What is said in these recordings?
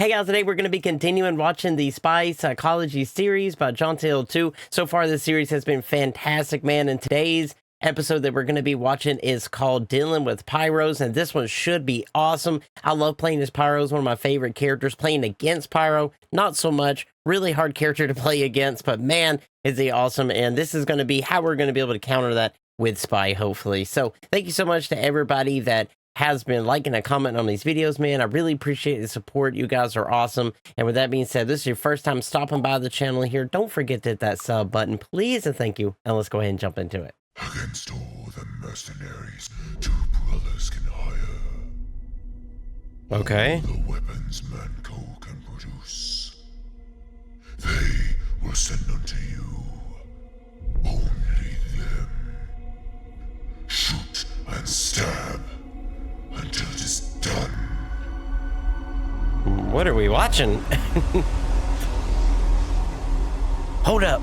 Hey guys, today we're going to be continuing watching the Spy Psychology series by John Tale 2. So far this series has been fantastic, man, and today's episode that we're going to be watching is called Dealing with Pyros, and this one should be awesome. I love playing as Pyros, one of my favorite characters. Playing against Pyro, not so much. Really hard character to play against, but man, is he awesome, and this is going to be how we're going to be able to counter that with Spy, hopefully. So thank you so much to everybody that has been liking and commenting on these videos, man. I really appreciate the support. You guys are awesome. And with that being said, this is your first time stopping by the channel here. Don't forget to hit that sub button, please, and thank you. And let's go ahead and jump into it. Against all the mercenaries two brothers can hire. Okay. All the weapons Manco can produce, they will send unto you. Only them. Shoot and stab until it is done. What are we watching? Hold up.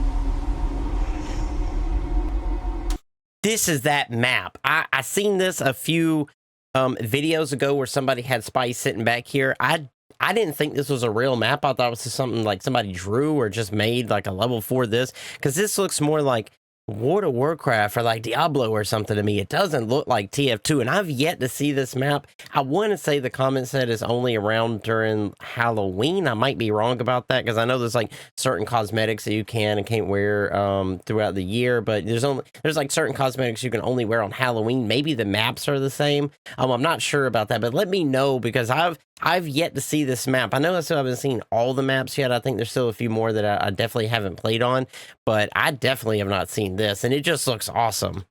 This is that map. I seen this a few videos ago where somebody had Spy sitting back here. I didn't think this was a real map. I thought it was just something like somebody drew or just made like a level for this, because this looks more like World of Warcraft or like Diablo or something to me. It doesn't look like TF2, and I've yet to see this map. I want to say the comment said it's only around during Halloween. I might be wrong about that, because I know there's like certain cosmetics that you can and can't wear throughout the year, but there's like certain cosmetics you can only wear on Halloween. Maybe the maps are the same. I'm not sure about that, but let me know, because I've yet to see this map. I know I still haven't seen all the maps yet. I think there's still a few more that I definitely haven't played on, but I definitely have not seen this, and it just looks awesome.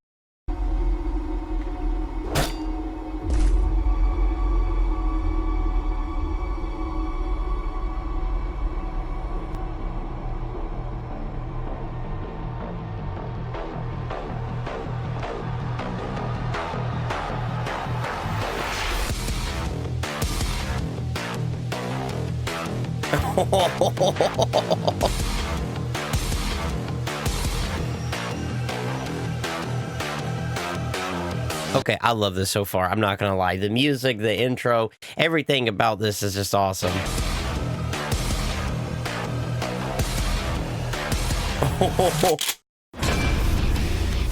Okay, I love this so far. I'm not gonna lie. The music, the intro, everything about this is just awesome.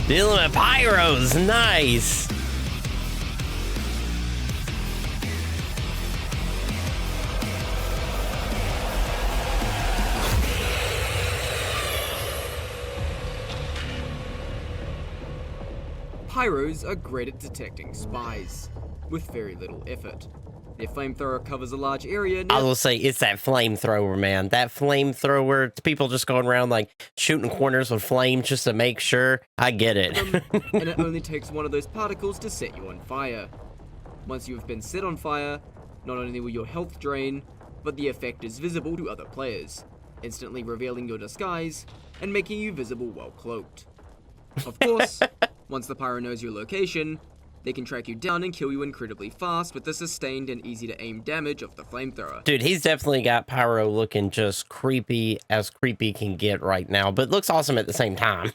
Dealing with Pyros, nice. Pyros are great at detecting spies, with very little effort. Their flamethrower covers a large area. I will say it's that flamethrower, man. That flamethrower, people just going around like shooting corners with flames just to make sure. I get it. And it only takes one of those particles to set you on fire. Once you have been set on fire, not only will your health drain, but the effect is visible to other players, instantly revealing your disguise and making you visible while cloaked. Of course, once the pyro knows your location, they can track you down and kill you incredibly fast with the sustained and easy to aim damage of the flamethrower. Dude, he's definitely got Pyro looking just creepy as creepy can get right now, but looks awesome at the same time.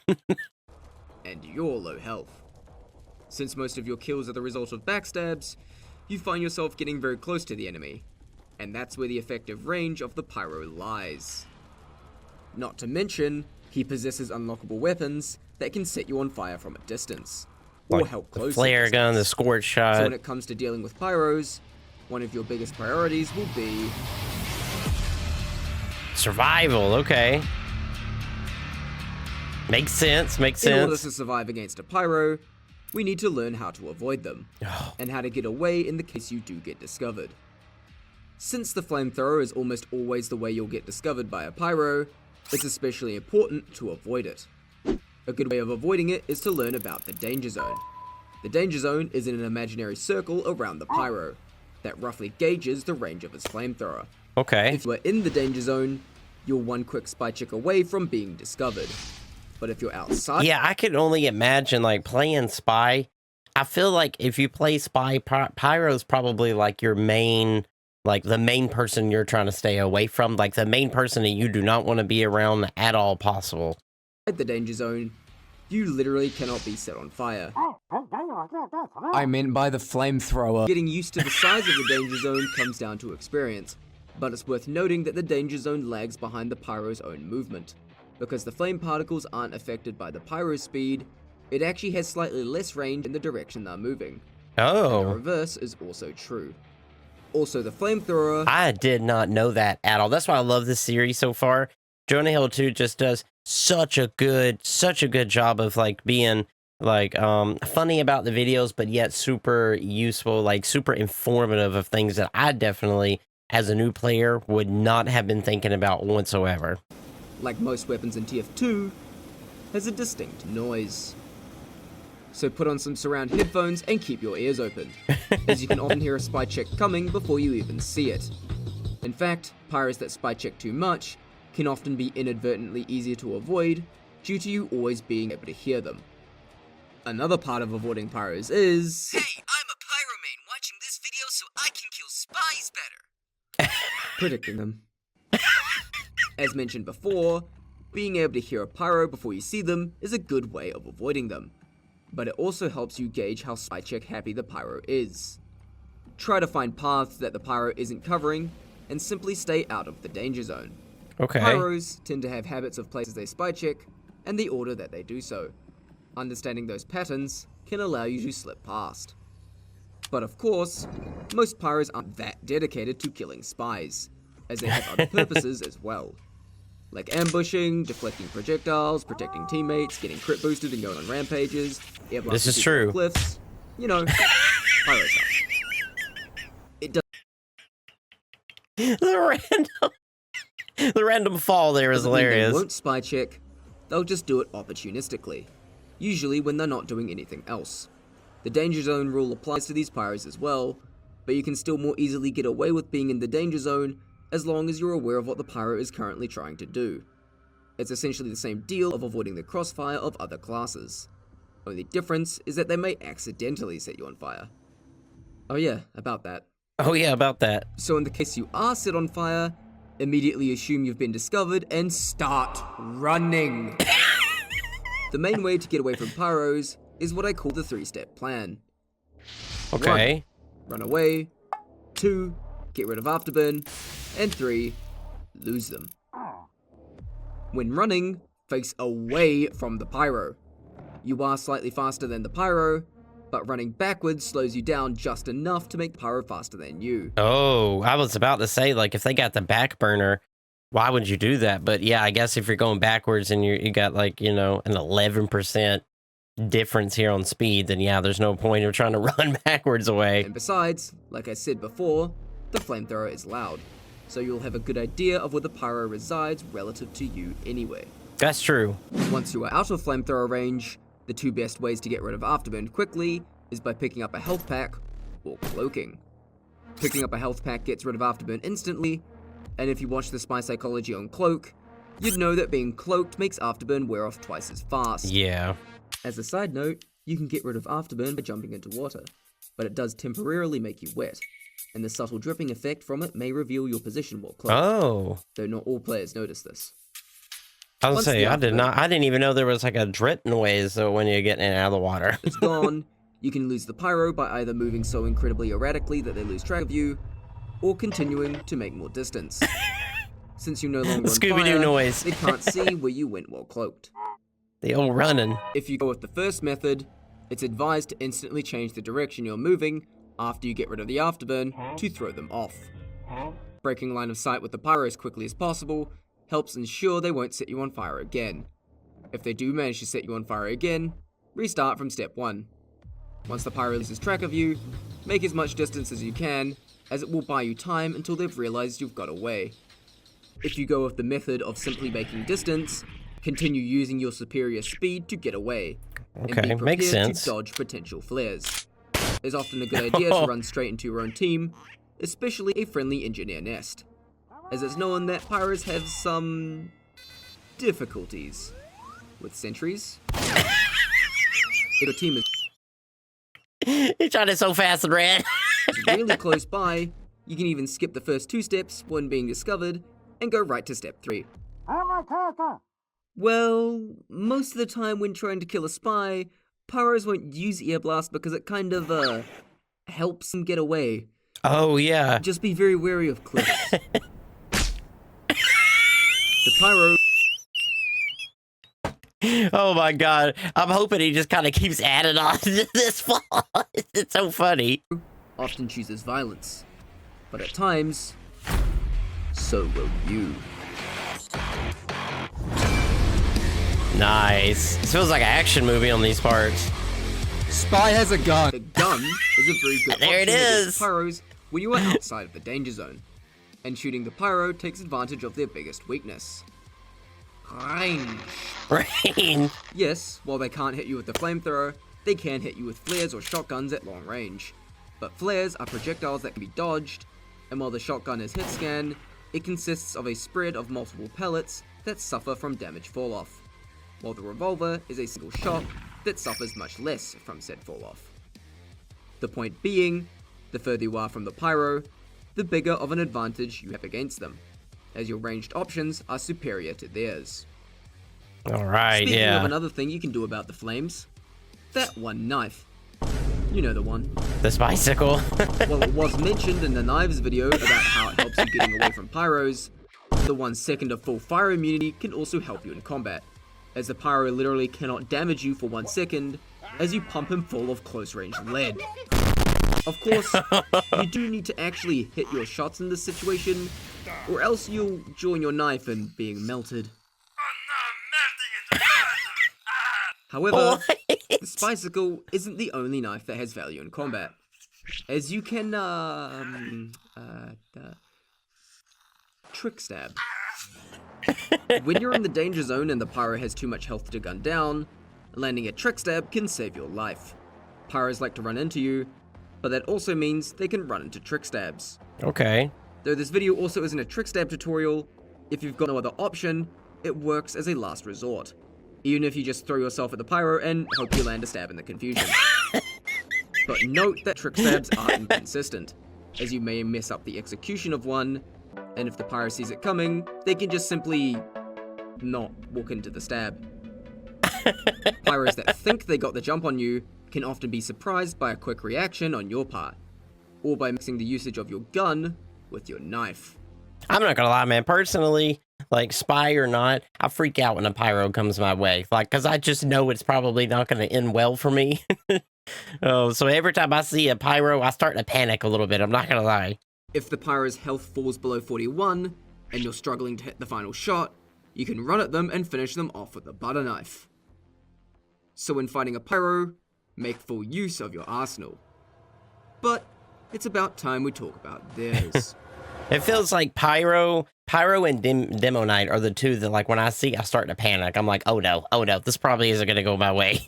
And you're low health. Since most of your kills are the result of backstabs, you find yourself getting very close to the enemy, and that's where the effective range of the pyro lies. Not to mention, he possesses unlockable weapons that can set you on fire from a distance, or like help the close flare gun, the scorch shot. So when it comes to dealing with pyros, one of your biggest priorities will be survival. Okay, makes sense. In order to survive against a pyro, we need to learn how to avoid them, and how to get away in the case you do get discovered. Since the flamethrower is almost always the way you'll get discovered by a pyro, it's especially important to avoid it. A good way of avoiding it is to learn about the danger zone. The danger zone is in an imaginary circle around the pyro that roughly gauges the range of his flamethrower. Okay. If you are in the danger zone, you're one quick spy check away from being discovered. But if you're outside... Yeah, I could only imagine, like, playing Spy. I feel like if you play Spy, Pyro's probably, like, your main... Like, the main person you're trying to stay away from. Like, the main person that you do not want to be around at all possible. At the danger zone, you literally cannot be set on fire. I meant by the flamethrower. Getting used to the size of the danger zone comes down to experience. But it's worth noting that the danger zone lags behind the Pyro's own movement. Because the flame particles aren't affected by the Pyro's speed, it actually has slightly less range in the direction they're moving. And the Oh, reverse is also true. Also, the flamethrower... I did not know that at all. That's why I love this series so far. Jonah Hill 2 just does such a good job of like being like funny about the videos, but yet super useful, like super informative of things that I definitely, as a new player, would not have been thinking about whatsoever. like most weapons in TF2, has a distinct noise. So put on some surround headphones and keep your ears open, as you can often hear a spy check coming before you even see it. In fact, pyros that spy check too much can often be inadvertently easier to avoid due to you always being able to hear them. Another part of avoiding pyros is... Hey, I'm a pyroman watching this video so I can kill spies better. predicting them. As mentioned before, being able to hear a pyro before you see them is a good way of avoiding them, but it also helps you gauge how spy check happy the pyro is. Try to find paths that the pyro isn't covering, and simply stay out of the danger zone. Okay. Pyros tend to have habits of places they spy check, and the order that they do so. Understanding those patterns can allow you to slip past. But of course, most pyros aren't that dedicated to killing spies, as they have other purposes as well. Like ambushing, deflecting projectiles, protecting teammates, getting crit boosted and going on rampages, air This is blasting people true. off cliffs, you know, pyro stuff. It does The random fall there is doesn't mean they hilarious. won't spy check, they'll just do it opportunistically, usually when they're not doing anything else. The danger zone rule applies to these pyros as well, but you can still more easily get away with being in the danger zone as long as you're aware of what the pyro is currently trying to do. It's essentially the same deal of avoiding the crossfire of other classes. Only difference is that they may accidentally set you on fire. Oh yeah, about that. Oh yeah, about that. So in the case you are set on fire, immediately assume you've been discovered and start running. The main way to get away from pyros is what I call the 3-step plan. Okay. 1. Run away. 2. Get rid of afterburn. And 3. Lose them. When running, face away from the pyro. You are slightly faster than the pyro, but running backwards slows you down just enough to make the pyro faster than you. Oh, I was about to say, like, if they got the back burner, why would you do that? But yeah, I guess if you're going backwards and you got, like, you know, an 11% difference here on speed, then yeah, there's no point of trying to run backwards away. And besides, like I said before, the flamethrower is loud, so you'll have a good idea of where the pyro resides relative to you anyway. That's true. Once you are out of flamethrower range, the 2 best ways to get rid of afterburn quickly is by picking up a health pack or cloaking. Picking up a health pack gets rid of afterburn instantly, and if you watch the spy psychology on Cloak, you'd know that being cloaked makes afterburn wear off twice as fast. Yeah. As a side note, you can get rid of afterburn by jumping into water, but it does temporarily make you wet, and the subtle dripping effect from it may reveal your position while cloaked, Oh. though not all players notice this. I was Once say the I did afterburn- not. I didn't even know there was like a drip noise when you're getting it out of the water. It's gone, you can lose the pyro by either moving so incredibly erratically that they lose track of you, or continuing to make more distance. Since you no longer on Scooby-Doo fire, noise. they can't see where you went while cloaked. The old running. If you go with the first method, it's advised to instantly change the direction you're moving after you get rid of the afterburn to throw them off. Breaking line of sight with the pyro as quickly as possible helps ensure they won't set you on fire again. If they do manage to set you on fire again, restart from step 1. Once the pyro loses track of you, make as much distance as you can, as it will buy you time until they've realized you've got away. If you go with the method of simply making distance, continue using your superior speed to get away, and be Okay, prepared makes sense. to dodge potential flares. It's often a good idea to run straight into your own team, especially a friendly engineer nest, as it's known that pyros have some difficulties with sentries. If your team is He shot it so fast and ran. really close by, you can even skip the first 2 steps when being discovered and go right to step 3. Well, most of the time when trying to kill a spy, pyros won't use ear blast because it kind of helps them get away. Oh yeah. Just be very wary of cliffs. Oh my god. I'm hoping he just kind of keeps adding on to this flaw. It's so funny. Often chooses violence, but at times, so will you. Nice. This feels like an action movie on these parts. Spy has a gun. The gun is a very good There it option against is. pyros when you are outside of the danger zone, and shooting the pyro takes advantage of their biggest weakness. Range. Rain. Yes, while they can't hit you with the flamethrower, they can hit you with flares or shotguns at long range. But flares are projectiles that can be dodged, and while the shotgun is hit scan, it consists of a spread of multiple pellets that suffer from damage fall-off, while the revolver is a single shot that suffers much less from said fall-off. The point being, the further you are from the pyro, the bigger of an advantage you have against them, as your ranged options are superior to theirs. Alright, Speaking yeah. of another thing you can do about the flames, that one knife. You know the one. This bicycle. While it was mentioned in the knives video about how it helps you getting away from pyros, the 1 second of full fire immunity can also help you in combat, as the pyro literally cannot damage you for 1 second as you pump him full of close range lead. Of course, you do need to actually hit your shots in this situation, or else you'll join your knife in being melted. However, this bicycle isn't the only knife that has value in combat, as you can, trick stab. When you're in the danger zone and the pyro has too much health to gun down, landing a trick stab can save your life. Pyros like to run into you, but that also means they can run into trick stabs. Okay. Though this video also isn't a trick stab tutorial, if you've got no other option, it works as a last resort. Even if you just throw yourself at the pyro and hope you land a stab in the confusion. But note that trick stabs are inconsistent, as you may mess up the execution of one, and if the pyro sees it coming, they can just simply not walk into the stab. Pyros that think they got the jump on you can often be surprised by a quick reaction on your part, or by mixing the usage of your gun with your knife. I'm not gonna lie, man. Personally, like, spy or not, I freak out when a pyro comes my way. Like, because I just know it's probably not gonna end well for me. Oh, so every time I see a pyro, I start to panic a little bit. I'm not gonna lie. If the pyro's health falls below 41, and you're struggling to hit the final shot, you can run at them and finish them off with a butter knife. So when fighting a pyro, make full use of your arsenal. But it's about time we talk about theirs. It feels like Pyro and Demo Knight are the two that, like, when I see, I start to panic. I'm like, oh no, this probably isn't gonna go my way.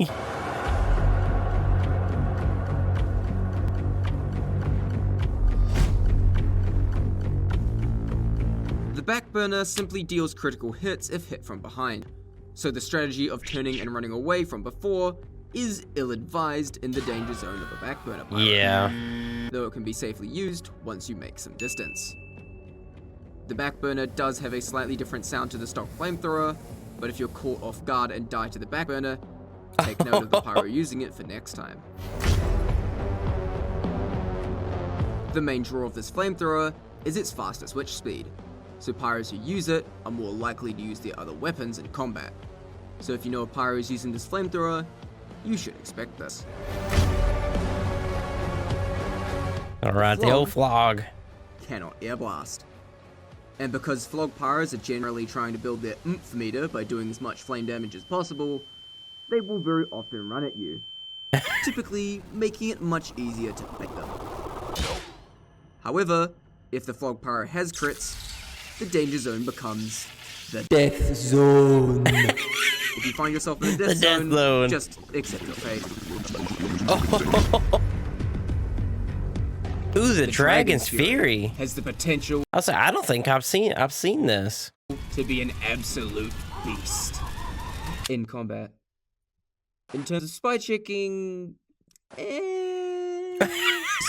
The back burner simply deals critical hits if hit from behind, so the strategy of turning and running away from before is ill-advised in the danger zone of a back burner pyro. Yeah. Though it can be safely used once you make some distance. The back burner does have a slightly different sound to the stock flamethrower, but if you're caught off guard and die to the back burner, take note of the pyro using it for next time. The main draw of this flamethrower is its faster switch speed, so pyros who use it are more likely to use their other weapons in combat. So if you know a pyro is using this flamethrower, you should expect this. Alright, the old flog. Cannot air blast. And because flog pyros are generally trying to build their oomph meter by doing as much flame damage as possible, they will very often run at you, typically making it much easier to fight them. However, if the flog pyro has crits, the danger zone becomes the death zone. If you find yourself in the death zone, just accept your fate. Ooh, the Dragon's Fury has the potential I don't think I've seen this. to be an absolute beast in combat. In terms of spy checking, so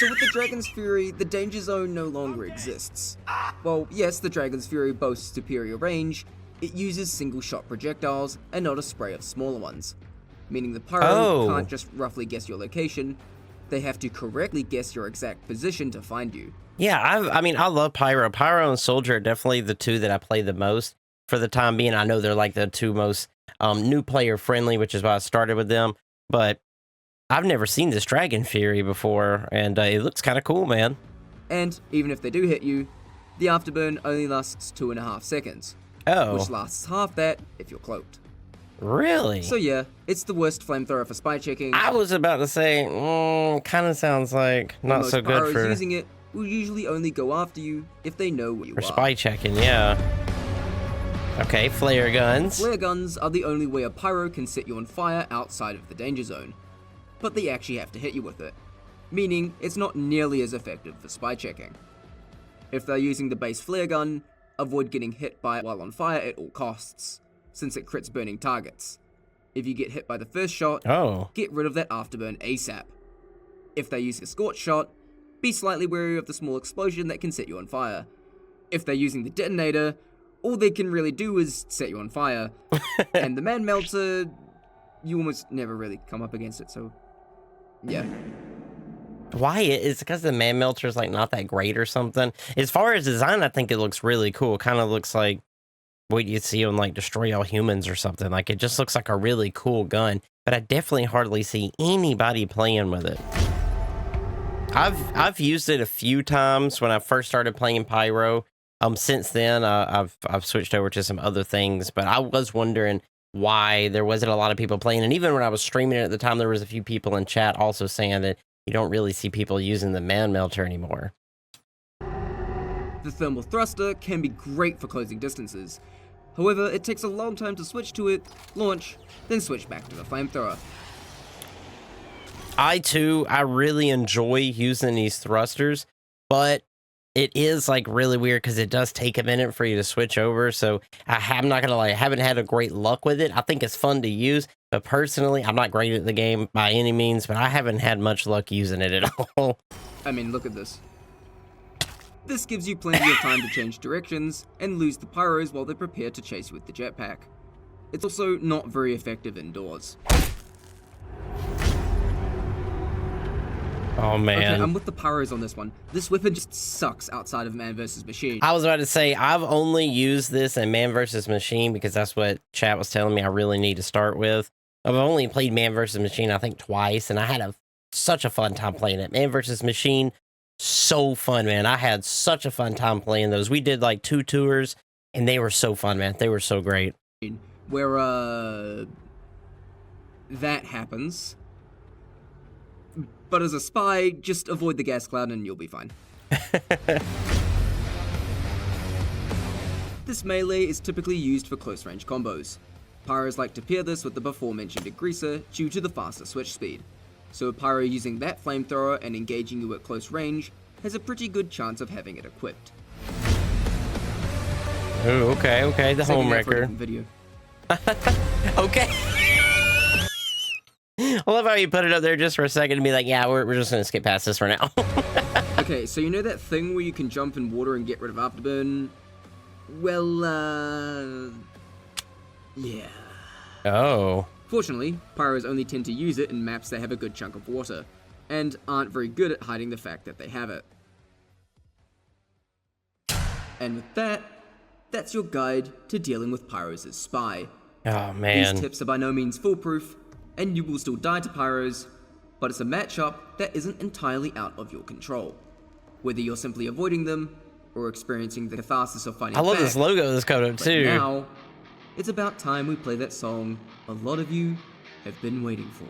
with the Dragon's Fury, the danger zone no longer exists. Well, yes, the Dragon's Fury boasts superior range, it uses single shot projectiles and not a spray of smaller ones, meaning the pyro can't just roughly guess your location, they have to correctly guess your exact position to find you. Yeah, I mean, I love Pyro. Pyro and Soldier are definitely the two that I play the most. for the time being. I know they're like the two most new player friendly, which is why I started with them. But I've never seen this Dragon Fury before, and it looks kind of cool, man. And even if they do hit you, the afterburn only lasts 2.5 seconds, Oh, which lasts half that if you're cloaked. really? So yeah, it's the worst flamethrower for spy checking. I was about to say, kind of sounds like not Most so good Pyros for using it will usually only go after you if they know where you are. spy checking, yeah. Okay, flare guns. Flare guns are the only way a pyro can set you on fire outside of the danger zone, but they actually have to hit you with it, meaning it's not nearly as effective for spy checking. If they're using the base flare gun, avoid getting hit by it while on fire at all costs, since it crits burning targets. If you get hit by the first shot, Oh, get rid of that afterburn ASAP. If they use a scorch shot, be slightly wary of the small explosion that can set you on fire. If they're using the detonator, all they can really do is set you on fire. And the man melter, you almost never really come up against it, so yeah. why? It's because the man melter is like not that great or something. As far as design, I think it looks really cool. Kind of looks like what you see on like Destroy All Humans or something. Like it just looks like a really cool gun, but I definitely hardly see anybody playing with it. I've used it a few times when I first started playing Pyro. Since then, I've switched over to some other things, but I was wondering why there wasn't a lot of people playing. And even when I was streaming it at the time, there was a few people in chat also saying that you don't really see people using the man melter anymore. The thermal thruster can be great for closing distances. However, it takes a long time to switch to it, launch, then switch back to the flamethrower. I really enjoy using these thrusters, but it is like really weird because it does take a minute for you to switch over. So I'm not gonna lie, I haven't had a great luck with it. I think it's fun to use, but personally, I'm not great at the game by any means, but I haven't had much luck using it at all. I mean, look at this. This gives you plenty of time to change directions and lose the pyros while they prepare to chase you with the jetpack. It's also not very effective indoors. Oh man. Okay, I'm with the pyros on this one. This weapon just sucks outside of man versus machine. I was about to say, I've only used this in Man vs. Machine because that's what chat was telling me I really need to start with. I've only played Man vs. Machine, I think, twice, and I had such a fun time playing it. Man vs. Machine, so fun, man. I had such a fun time playing those. We did like 2 tours, and they were so fun, man. They were so great. Where, that happens. But as a spy, just avoid the gas cloud and you'll be fine. This melee is typically used for close range combos. Pyros like to pair this with the before mentioned degreaser due to the faster switch speed. So a pyro using that flamethrower and engaging you at close range has a pretty good chance of having it equipped. Oh, okay, the Saving that for a homewrecker. different video. Okay. I love how you put it up there just for a second and be like, yeah, we're just going to skip past this for now. Okay, so you know that thing where you can jump in water and get rid of afterburn? Well, yeah. Oh. Fortunately, pyros only tend to use it in maps that have a good chunk of water, and aren't very good at hiding the fact that they have it. And with that, that's your guide to dealing with pyros as spy. Oh, man. These tips are by no means foolproof, and you will still die to pyros, but it's a matchup that isn't entirely out of your control. Whether you're simply avoiding them, or experiencing the catharsis of fighting I love back, this logo that's coming up, but too. now, it's about time we play that song a lot of you have been waiting for.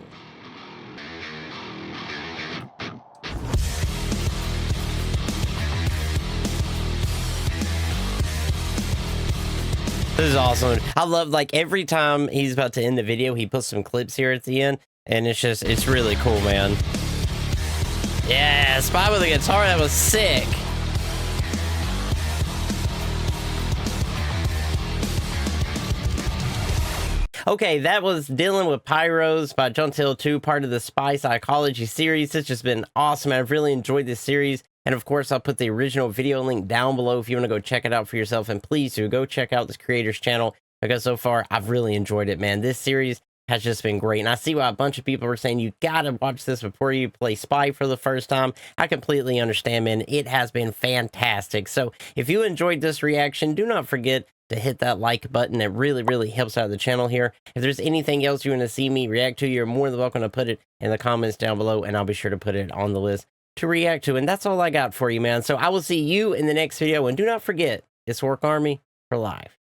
This is awesome. I love, like, every time he's about to end the video, he puts some clips here at the end, and it's really cool, man. Yeah, Spy with a guitar, that was sick. Okay, that was Dealing with Pyros by Juntil 2, part of the Spy Psychology series. It's just been awesome. I've really enjoyed this series. And of course, I'll put the original video link down below if you want to go check it out for yourself. And please do go check out this creator's channel, because so far, I've really enjoyed it, man. This series has just been great. And I see why a bunch of people are saying you gotta watch this before you play Spy for the first time. I completely understand, man. It has been fantastic. So if you enjoyed this reaction, do not forget to hit that like button. It really, really helps out the channel here. If there's anything else you want to see me react to, you're more than welcome to put it in the comments down below, and I'll be sure to put it on the list to react to. And that's all I got for you, man. So I will see you in the next video, and do not forget, it's Orc Army for life.